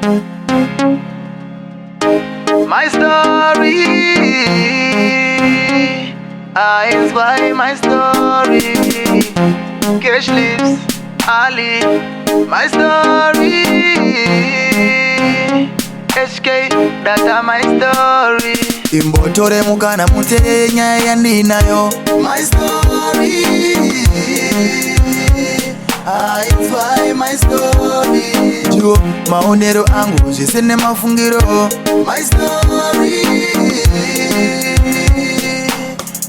My story, I inspire my story. Cash lives, Ali, my story. HK, data my story. Imbotore mukana mutenya yandinayo. My story, I inspire my story. Juu maonero angu jisene mafungiro. My story,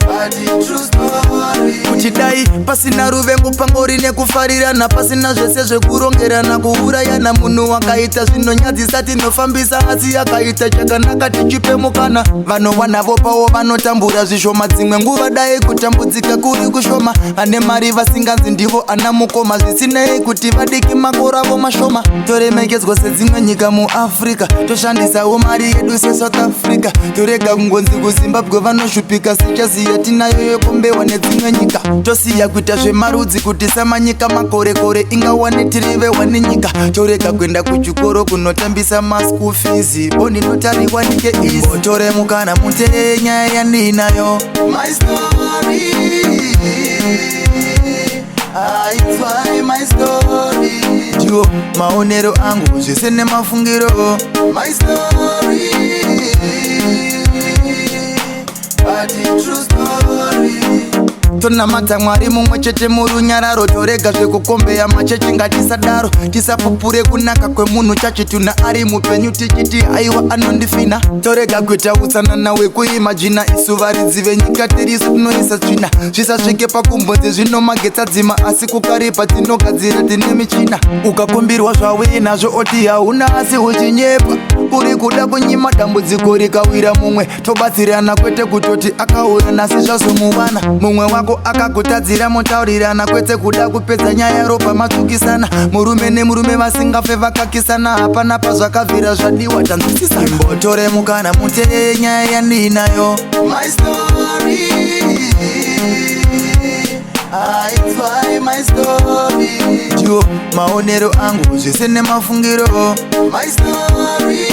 but true story. Kuchidai pasina ruvengu pangori nekufarirana, pasina zvese zvekurongerana kuurayana. Munhu wakaita zvinonyadzisa tinofambisa asi akaita chakanaka tichipemukana. Vanowanavo pavo vanotambura zvishoma, dzimwe nguva dai kutambudzika kuri kushoma. Ane mari vasinganzi ndivo ana mukoma, zvisinei kuti vadiki makore avo mashoma. Toremekedzwa sedzimwe nyika muAfrica, toshandisawo mari yedu seSouth Africa. Torega kungonzi kuZimbabwe vanoshupika, sichaziya tinayo yokombewa nedzimwe nyika. Tosiya kuita zvemarudzi kuti samanyika makore-kore ingawane tirive wane nyika. Torega kuenda kuchikoro kunotambisa maschool fees, boni notariwa nike easy. Mbotore mukana mutenya yandinayo. My story, I inspire my story. Juu maonero angu zvisene mafungiro. My story, but true story. Tonamata Mwari mumwe chete murunyararo. Torega zvekukombeya machechi ngatisadaro. Tisapupure kunaka kwemunhu chachituna ari mupenyu tichiti aiwa anondifina. Torega kuita utsanana wekuimajina, isu varidzi venyika tirisu tunoisa tsvina. Zvisasvike pakumbonzi zvinomagetsa dzima, asi kukaripa tinogadzira tine michina. Ukakumbirwa zvawe nazvo oti hauna asi uchinyepa. Uri kuda kunyima dambudziko rikawira mumwe, tobatsirana kwete kutoti akaura nasi zvazomuvana. Mumwe wako akakutadzira motaurirana, kwete kuda kupedza nyaya ropa matsukisana. Murume nemurume vasingafe vakakisana, hapana pazvakabvira zvadiwa tanzwisisa. Mbotore mukana mutenya yandinayo. My story, I inspire my story. Juu maonero angu zvisene mafungiro. My story,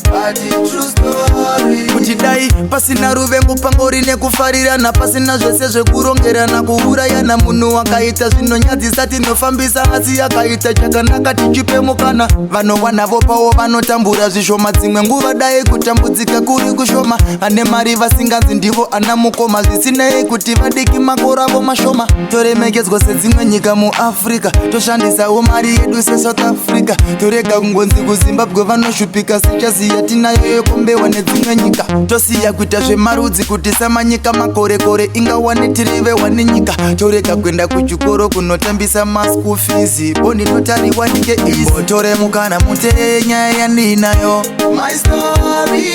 but true story. Kuchidai pasina ruvengu pangori nekufarirana, pasina zvese zvekurongerana kuurayana. Munhu wakaita zvinonyadzisa tinofambisa asi akaita chakanaka tichipemukana. Vanowanavo pavo vanotambura zvishoma, dzimwe nguva dai kutambudzika kuri kushoma. Ane mari vasinganzi ndivo ana mukoma, zvisinei kuti vadiki makore avo mashoma. Toremekedzwa sedzimwe nyika muAfrica, toshandisawo mari yedu seSouth Africa. Torega kungonzi kuZimbabwe vanoshupika, sichaziya tinayo yokombewa nedzimwe nyika. Tosiya kuita zvemarudzi kuti samanyika makore-kore ingawane tirive wane nyika. Torega kuenda kuchikoro kunotambisa maschool fees, boni notariwa nike easy. Mbotore mukana mutenya yandinayo. My story,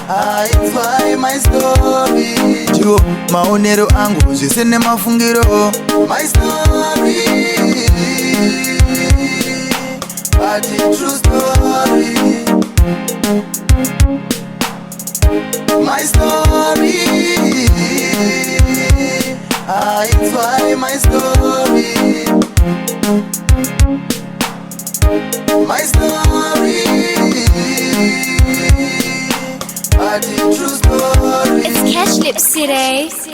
I inspire my story. Juu maonero angu zvisene mafungiro. My story, but true story. My story, I inspire my story. My story, but true story. It's Cash Lips City.